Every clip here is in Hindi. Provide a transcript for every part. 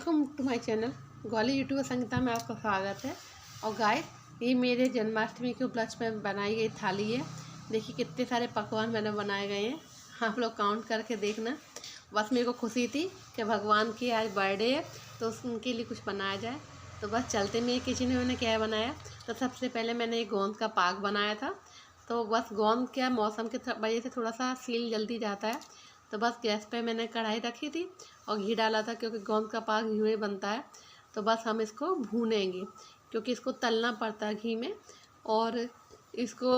Welcome to my channel Gwali YouTuber Sangeeta में आपका स्वागत है। और गाइस, ये मेरे जन्माष्टमी के उपलक्ष्य में बनाई गई थाली है। देखिए कितने सारे पकवान मैंने बनाए गए हैं, आप लोग काउंट करके देखना। बस मेरे को खुशी थी कि भगवान की आज बर्थडे है तो उनके लिए कुछ बनाया जाए। तो बस चलते मेरे किचन में मैंने क्या बनाया। तो सबसे पहले मैंने एक गोंद का पाक बनाया था। तो बस गोंद क्या मौसम के वजह से थोड़ा सा सील जल्दी जाता है, तो बस गैस पे मैंने कढ़ाई रखी थी और घी डाला था, क्योंकि गोंद का पाक घी में बनता है। तो बस हम इसको भूनेंगे, क्योंकि इसको तलना पड़ता है घी में। और इसको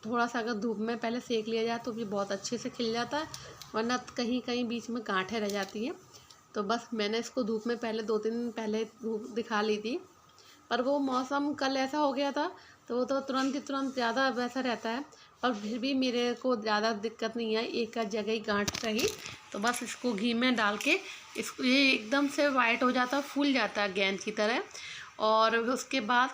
थोड़ा सा अगर धूप में पहले सेक लिया जाए तो भी बहुत अच्छे से खिल जाता है, वरना कहीं कहीं बीच में गांठें रह जाती हैं। तो बस मैंने इसको धूप में पहले 2-3 दिन पहले धूप दिखा ली थी, पर वो मौसम कल ऐसा हो गया था तो वो तो तुरंत ज़्यादा वैसा रहता है। पर फिर भी मेरे को ज़्यादा दिक्कत नहीं आई, एक आध जगह ही गांठ रही। तो बस इसको घी में डाल के इसको ये एकदम से वाइट हो जाता है, फूल जाता है गेंद की तरह। और उसके बाद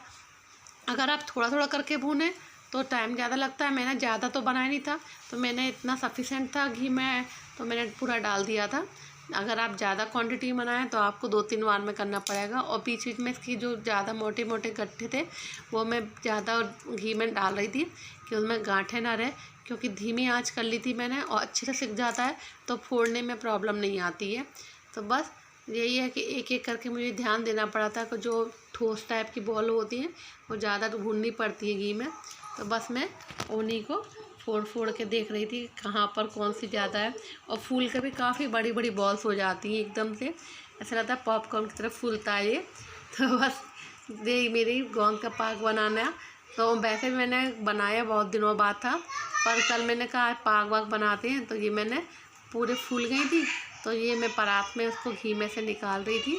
अगर आप थोड़ा थोड़ा करके भूनें तो टाइम ज़्यादा लगता है। मैंने ज़्यादा तो बनाया नहीं था, तो मैंने इतना सफिशेंट था घी में, तो मैंने पूरा डाल दिया था। अगर आप ज़्यादा क्वांटिटी में बनाएं तो आपको 2-3 बार में करना पड़ेगा। और बीच बीच में इसकी जो ज़्यादा मोटे मोटे गट्ठे थे वो मैं ज़्यादा घी में डाल रही थी कि उसमें गांठें ना रहे, क्योंकि धीमी आंच कर ली थी मैंने और अच्छे से सिक जाता है तो फोड़ने में प्रॉब्लम नहीं आती है। तो बस यही है कि एक एक करके मुझे ध्यान देना पड़ा था कि जो ठोस टाइप की बॉल होती हैं वो ज़्यादा भूननी पड़ती है घी में। तो बस मैं उन्हीं को फोड़ फोड़ के देख रही थी कहाँ पर कौन सी ज़्यादा है। और फूल के भी काफ़ी बड़ी बड़ी बॉल्स हो जाती हैं, एकदम से ऐसा लगता है पॉपकॉर्न की तरफ फूलता है ये। तो बस ये मेरी गोंद का पाक बनाना। तो वैसे भी मैंने बनाया बहुत दिनों बाद था, पर कल मैंने कहा पाक वाक बनाते हैं, तो ये मैंने पूरे फूल गई थी। तो ये मैं परात में उसको घी में से निकाल रही थी,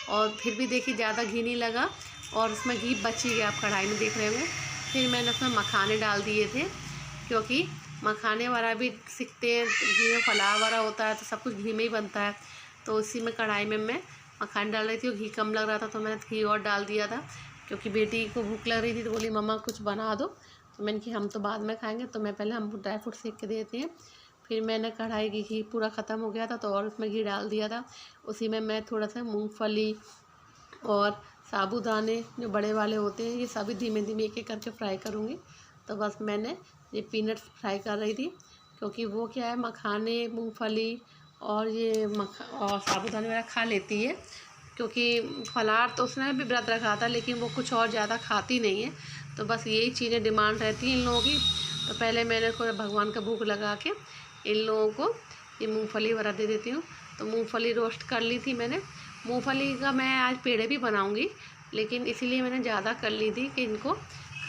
और फिर भी देखिए ज़्यादा घी नहीं लगा और उसमें घी बच ही गया, आप कढ़ाई में देख रहे होंगे। फिर मैंने उसमें मखाने डाल दिए थे, क्योंकि मखाने वाला भी सीखते हैं घी में, फलार वाला होता है तो सब कुछ घी में ही बनता है। तो उसी में कढ़ाई में मैं मखाने डाल रही थी और घी कम लग रहा था तो मैंने घी और डाल दिया था, क्योंकि बेटी को भूख लग रही थी तो बोली मम्मा कुछ बना दो। तो मैंने कि हम तो बाद में खाएंगे, तो मैं पहले हम ड्राई फ्रूट सेक के देते हैं। फिर मैंने कढ़ाई की घी पूरा ख़त्म हो गया था तो और उसमें घी डाल दिया था। उसी में मैं थोड़ा सा मूँगफली और साबूदाने जो बड़े वाले होते हैं ये सभी धीमे धीमे एक एक करके फ्राई करूँगी। तो बस मैंने ये पीनट्स फ्राई कर रही थी, क्योंकि वो क्या है मखाने मूंगफली और ये और साबूदाने वगैरह खा लेती है, क्योंकि फलार तो उसने भी व्रत रखा था लेकिन वो कुछ और ज़्यादा खाती नहीं है। तो बस यही चीज़ें डिमांड रहती हैं इन लोगों की। तो पहले मैंने को भगवान का भोग लगा के इन लोगों को ये मूँगफली वगैरह दे देती हूँ। तो मूँगफली रोस्ट कर ली थी मैंने। मूँगफली का मैं आज पेड़े भी बनाऊँगी, लेकिन इसीलिए मैंने ज़्यादा कर ली थी कि इनको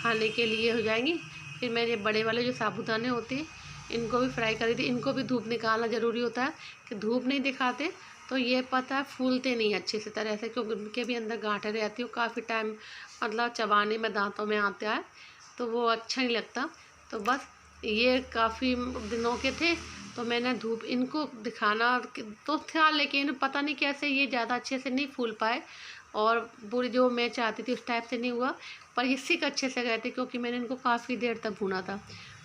खाने के लिए हो जाएंगी। फिर मैंने बड़े वाले जो साबूदाने होते हैं इनको भी फ्राई करी थी। इनको भी धूप निकालना ज़रूरी होता है, कि धूप नहीं दिखाते तो ये पता है फूलते नहीं अच्छे से तरह से, क्योंकि उनके भी अंदर गांठें रहती हैं, काफ़ी टाइम मतलब चबाने में दांतों में आता है तो वो अच्छा नहीं लगता। तो बस ये काफ़ी दिनों के थे तो मैंने धूप इनको दिखाना तो था, लेकिन पता नहीं कैसे ये ज़्यादा अच्छे से नहीं फूल पाए और पूरी जो मैं चाहती थी उस टाइप से नहीं हुआ। पर ये सिक अच्छे से गए थे, क्योंकि मैंने इनको काफ़ी देर तक भूना था।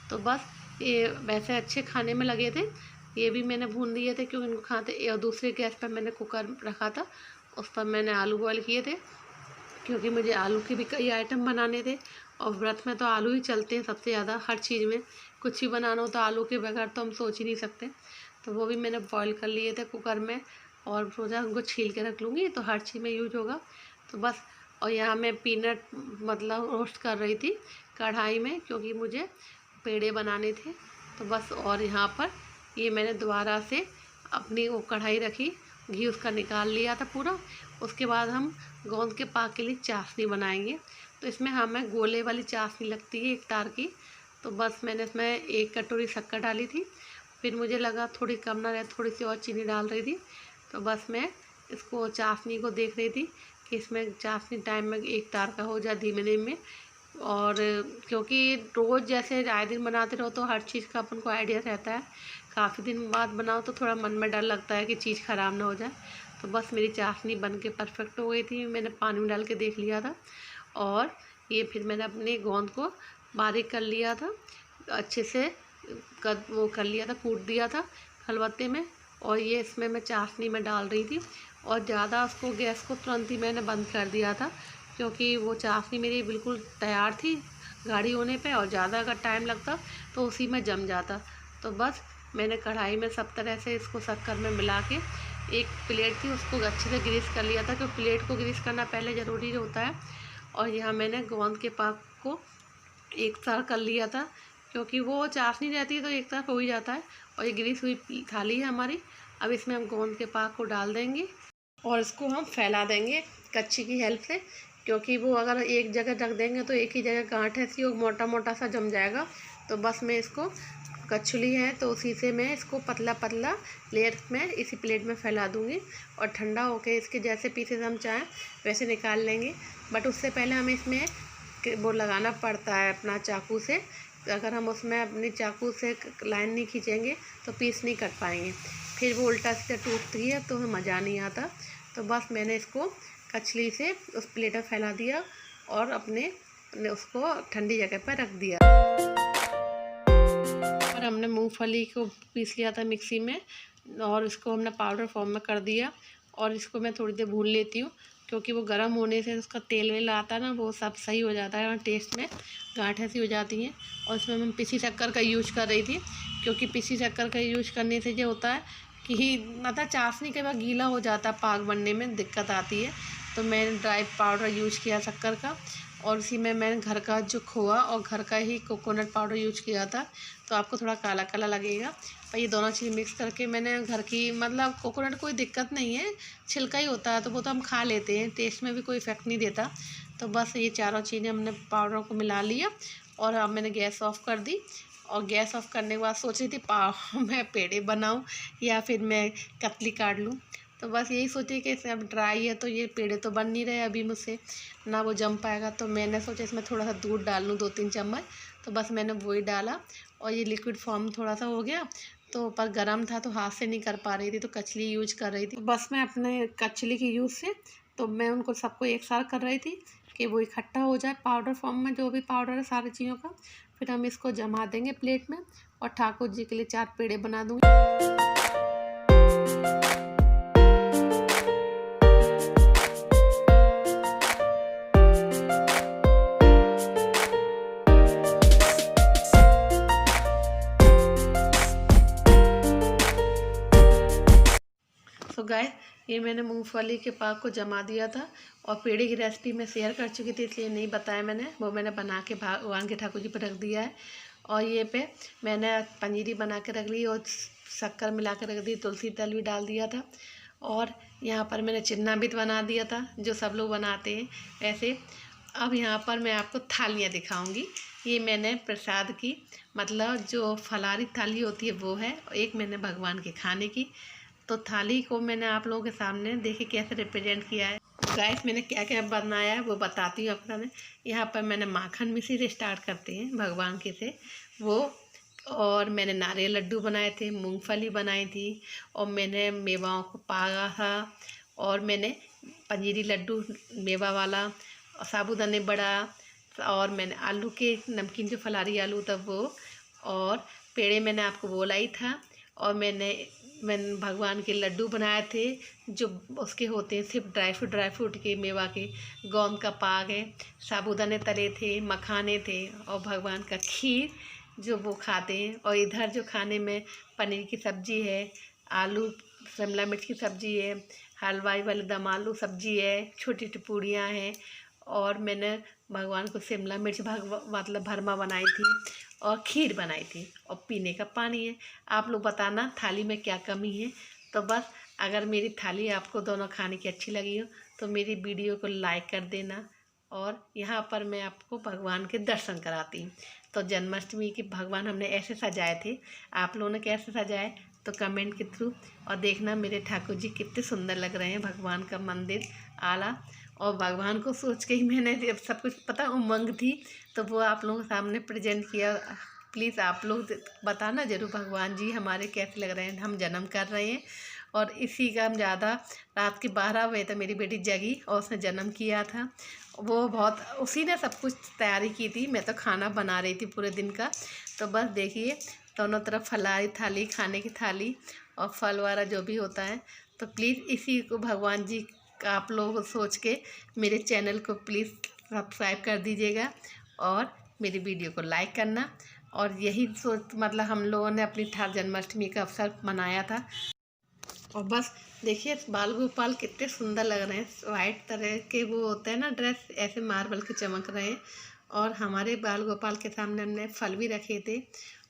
तो बस ये वैसे अच्छे खाने में लगे थे। ये भी मैंने भून दिए थे क्योंकि इनको खाते। और दूसरे गैस पर मैंने कुकर रखा था, उस पर मैंने आलू बॉयल किए थे, क्योंकि मुझे आलू के भी कई आइटम बनाने थे। और व्रत में तो आलू ही चलते हैं सबसे ज़्यादा, हर चीज़ में कुछ भी बनाना हो तो आलू के बगैर तो हम सोच ही नहीं सकते। तो वो भी मैंने बॉईल कर लिए थे कुकर में, और सोचा उनको छील के रख लूँगी तो हर चीज़ में यूज होगा। तो बस, और यहाँ मैं पीनट मतलब रोस्ट कर रही थी कढ़ाई में, क्योंकि मुझे पेड़े बनाने थे। तो बस, और यहाँ पर ये मैंने दोबारा से अपनी वो कढ़ाई रखी, घी उसका निकाल लिया था पूरा। उसके बाद हम गोंद के पाक के लिए चाशनी बनाएंगे। तो इसमें हमें गोले वाली चाशनी लगती है 1 तार की। तो बस मैंने इसमें 1 कटोरी शक्कर डाली थी। फिर मुझे लगा थोड़ी कम ना रहे, थोड़ी सी और चीनी डाल रही थी। तो बस मैं इसको चाशनी को देख रही थी कि इसमें चाशनी टाइम में 1 तार का हो जाए धीमे धीमे। और क्योंकि रोज़ जैसे आए दिन बनाते रहो तो हर चीज़ का अपन को आइडिया रहता है, काफ़ी दिन बाद बनाओ तो थोड़ा मन में डर लगता है कि चीज़ ख़राब ना हो जाए। तो बस मेरी चाशनी बन के परफेक्ट हो गई थी, मैंने पानी में डाल के देख लिया था। और ये फिर मैंने अपने गोंद को बारीक कर लिया था, अच्छे से वो कर लिया था, कूट दिया था खलबत्ते में। और ये इसमें मैं चाशनी में डाल रही थी और ज़्यादा उसको गैस को तुरंत ही मैंने बंद कर दिया था, क्योंकि वो चाशनी मेरी बिल्कुल तैयार थी गाढ़ी होने पे, और ज़्यादा अगर टाइम लगता तो उसी में जम जाता। तो बस मैंने कढ़ाई में सब तरह से इसको शक्कर में मिला के, एक प्लेट थी उसको अच्छे से ग्रीस कर लिया था, क्योंकि प्लेट को ग्रीस करना पहले ज़रूरी होता है। और यहाँ मैंने गोंद के पाक को एक तरह कर लिया था, क्योंकि वो चाशनी रहती है तो एक तरफ हो ही जाता है। और ये ग्रीस हुई थाली है हमारी। अब इसमें हम गोंद के पाक को डाल देंगे और इसको हम फैला देंगे कच्ची की हेल्प से, क्योंकि वो अगर एक जगह रख देंगे तो एक ही जगह गांठ ऐसी वो मोटा मोटा सा जम जाएगा। तो बस मैं इसको कचौली है तो उसी से मैं इसको पतला पतला लेयर में इसी प्लेट में फैला दूंगी, और ठंडा होके इसके जैसे पीसेस हम चाहें वैसे निकाल लेंगे। बट उससे पहले हमें इसमें वो लगाना पड़ता है अपना चाकू से। अगर हम उसमें अपनी चाकू से लाइन नहीं खींचेंगे तो पीस नहीं कट पाएंगे, फिर वो उल्टा सीधा टूटती है तो हमें मज़ा नहीं आता। तो बस मैंने इसको कचली से उस प्लेट में फैला दिया और अपने उसको ठंडी जगह पर रख दिया। और हमने मूंगफली को पीस लिया था मिक्सी में, और इसको हमने पाउडर फॉर्म में कर दिया। और इसको मैं थोड़ी देर भून लेती हूँ, क्योंकि वो गर्म होने से उसका तेल वेल आता है ना, वो सब सही हो जाता है और टेस्ट में गांठें सी हो जाती हैं। और इसमें मैं पिसी शक्कर का यूज कर रही थी, क्योंकि पिसी शक्कर का यूज करने से जो होता है कि मतलब चाशनी के बाद गीला हो जाता है, पाक बनने में दिक्कत आती है। तो मैंने ड्राई पाउडर यूज किया शक्कर का, और उसी में मैंने घर का जो खोआ और घर का ही कोकोनट पाउडर यूज किया था। तो आपको थोड़ा काला काला लगेगा, पर ये दोनों चीज़ मिक्स करके मैंने घर की, मतलब कोकोनट कोई दिक्कत नहीं है, छिलका ही होता है तो वो तो हम खा लेते हैं, टेस्ट में भी कोई इफेक्ट नहीं देता। तो बस ये चारों चीज़ें हमने पाउडर को मिला लिया, और अब मैंने गैस ऑफ कर दी। और गैस ऑफ करने के बाद सोच रही थी मैं पेड़े बनाऊँ या फिर मैं कतली काट लूँ। तो बस यही सोची कि अब ड्राई है तो ये पेड़े तो बन नहीं रहे अभी मुझसे, ना वो जम पाएगा। तो मैंने सोचा इसमें थोड़ा सा दूध डाल लूँ, 2-3 चम्मच। तो बस मैंने वही डाला और ये लिक्विड फॉर्म थोड़ा सा हो गया। तो पर गर्म था तो हाथ से नहीं कर पा रही थी, तो कचली यूज कर रही थी। तो बस मैं अपने कचली के यूज़ से तो मैं उनको सबको एक साथ कर रही थी कि वो इकट्ठा हो जाए पाउडर फॉर्म में, जो भी पाउडर है सारी चीज़ों का। फिर हम इसको जमा देंगे प्लेट में, और ठाकुर जी के लिए 4 पेड़े बना दूँगी। तो गाइस, ये मैंने मूंगफली के पाक को जमा दिया था, और पेड़े की रेसिपी मैं शेयर कर चुकी थी इसलिए नहीं बताया मैंने, वो मैंने बना के भगवान के ठाकुर जी पर रख दिया है। और ये पे मैंने पनीरी बना के रख ली और शक्कर मिला के रख दी, तुलसी तेल भी डाल दिया था। और यहाँ पर मैंने चिन्नाबित बना दिया था, जो सब लोग बनाते हैं वैसे। अब यहाँ पर मैं आपको थालियाँ दिखाऊंगी। ये मैंने प्रसाद की, मतलब जो फलारी थाली होती है वो है, और एक मैंने भगवान के खाने की। तो थाली को मैंने आप लोगों के सामने देखिए कैसे रिप्रेजेंट किया है। गाइस, मैंने क्या क्या बनाया है वो बताती हूँ आपको। यहाँ पर मैंने माखन मिश्री से स्टार्ट करते हैं भगवान के से वो, और मैंने नारियल लड्डू बनाए थे, मूंगफली बनाई थी, और मैंने मेवाओं को पागा था, और मैंने पंजीरी लड्डू मेवा वाला, और साबूदाने बड़ा, और मैंने आलू के नमकीन जो फलारी आलू था वो, और पेड़े मैंने आपको बोला ही था। और मैंने भगवान के लड्डू बनाए थे, जो उसके होते हैं सिर्फ ड्राई फ्रूट के, मेवा के, गोंद का पाक है, साबूदाने तले थे, मखाने थे, और भगवान का खीर जो वो खाते हैं। और इधर जो खाने में पनीर की सब्ज़ी है, आलू शिमला मिर्च की सब्ज़ी है, हलवाई वाले दम आलू सब्ज़ी है, छोटी छोटी पूड़ियाँ हैं, और मैंने भगवान को शिमला मिर्च मतलब भरमा बनाई थी, और खीर बनाई थी, और पीने का पानी है। आप लोग बताना थाली में क्या कमी है। तो बस अगर मेरी थाली आपको दोनों खाने की अच्छी लगी हो तो मेरी वीडियो को लाइक कर देना। और यहाँ पर मैं आपको भगवान के दर्शन कराती हूँ। तो जन्माष्टमी के भगवान हमने ऐसे सजाए थे, आप लोगों ने कैसे सजाए तो कमेंट के थ्रू। और देखना मेरे ठाकुर जी कितने सुंदर लग रहे हैं, भगवान का मंदिर आला। और भगवान को सोच के ही मैंने जब सब कुछ पता उमंग थी तो वो आप लोगों के सामने प्रेजेंट किया। प्लीज़ आप लोग बताना ज़रूर भगवान जी हमारे कैसे लग रहे हैं। हम जन्म कर रहे हैं, और इसी का हम ज़्यादा रात के 12 बजे तक मेरी बेटी जगी और उसने जन्म किया था। वो बहुत उसी ने सब कुछ तैयारी की थी, मैं तो खाना बना रही थी पूरे दिन का। तो बस देखिए दोनों तरफ फलारी थाली, खाने की थाली, और फल वाला जो भी होता है। तो प्लीज़ इसी को भगवान जी का आप लोग सोच के मेरे चैनल को प्लीज़ सब्सक्राइब कर दीजिएगा और मेरी वीडियो को लाइक करना। और यही सोच मतलब हम लोगों ने अपनी जन्माष्टमी का अवसर मनाया था। और बस देखिए बाल गोपाल कितने सुंदर लग रहे हैं, वाइट तरह के वो होते हैं ना ड्रेस, ऐसे मार्बल के चमक रहे हैं। और हमारे बाल गोपाल के सामने हमने फल भी रखे थे।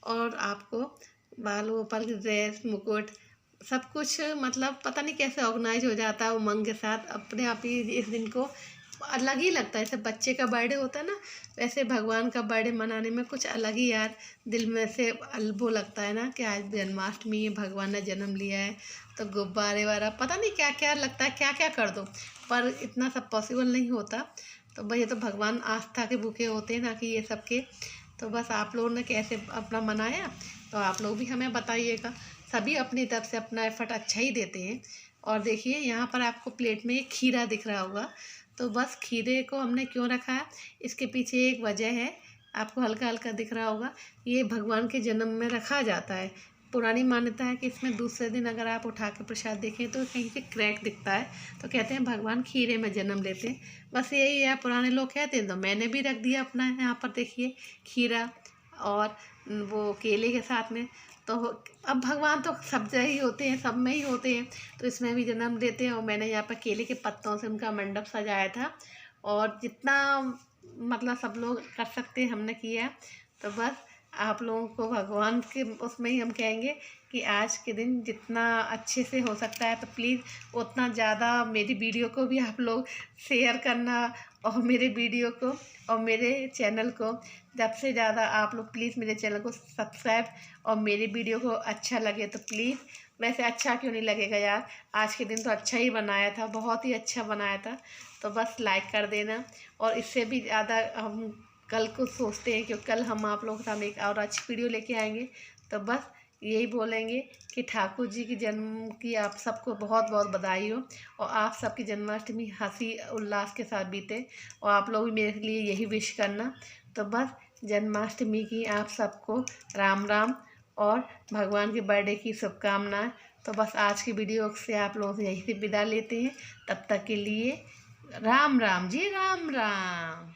और आपको बाल गोपाल की ड्रेस, मुकुट, सब कुछ मतलब पता नहीं कैसे ऑर्गेनाइज हो जाता है उमंग के साथ। अपने आप ही इस दिन को अलग ही लगता है। जैसे बच्चे का बर्थडे होता है ना, वैसे भगवान का बर्थडे मनाने में कुछ अलग ही यार दिल में से वो लगता है ना कि आज जन्माष्टमी है, भगवान ने जन्म लिया है। तो गुब्बारे वारा पता नहीं क्या क्या लगता है, क्या क्या कर दो, पर इतना सब पॉसिबल नहीं होता। तो भाई ये तो भगवान आस्था के भूखे होते हैं ना कि ये सब के। तो बस आप लोगों ने कैसे अपना मनाया, तो आप लोग भी हमें बताइएगा। सभी अपनी तरफ से अपना एफर्ट अच्छा ही देते हैं। और देखिए यहाँ पर आपको प्लेट में एक खीरा दिख रहा होगा। तो बस खीरे को हमने क्यों रखा है, इसके पीछे एक वजह है, आपको हल्का हल्का दिख रहा होगा। ये भगवान के जन्म में रखा जाता है। पुरानी मान्यता है कि इसमें दूसरे दिन अगर आप उठा के प्रसाद देखें तो कहीं से क्रैक दिखता है, तो कहते हैं भगवान खीरे में जन्म लेते हैं। बस यही है, पुराने लोग कहते हैं, तो मैंने भी रख दिया अपना। यहाँ पर देखिए खीरा और वो केले के साथ में। तो अब भगवान तो सब जगह ही होते हैं, सब में ही होते हैं, तो इसमें भी जन्म लेते हैं। और मैंने यहाँ पर केले के पत्तों से उनका मंडप सजाया था। और जितना मतलब सब लोग कर सकते हैं हमने किया। तो बस आप लोगों को भगवान के उसमें ही हम कहेंगे कि आज के दिन जितना अच्छे से हो सकता है तो प्लीज़ उतना ज़्यादा मेरी वीडियो को भी आप लोग शेयर करना। और मेरे वीडियो को और मेरे चैनल को ज़्यादा से ज़्यादा आप लोग प्लीज़ मेरे चैनल को सब्सक्राइब। और मेरे वीडियो को अच्छा लगे तो प्लीज़, वैसे अच्छा क्यों नहीं लगेगा यार, आज के दिन तो अच्छा ही बनाया था, बहुत ही अच्छा बनाया था। तो बस लाइक कर देना। और इससे भी ज़्यादा हम कल को सोचते हैं कि कल हम आप लोगों के सामने एक और अच्छी वीडियो लेके आएंगे। तो बस यही बोलेंगे कि ठाकुर जी की जन्म की आप सबको बहुत बहुत बधाई हो। और आप सबकी जन्माष्टमी हंसी उल्लास के साथ बीते। और आप लोग भी मेरे लिए यही विश करना। तो बस जन्माष्टमी की आप सबको राम राम और भगवान के बर्थडे की शुभकामनाएं। तो बस आज की वीडियो से आप लोगों से यही से विदा लेते हैं। तब तक के लिए राम राम जी, राम राम।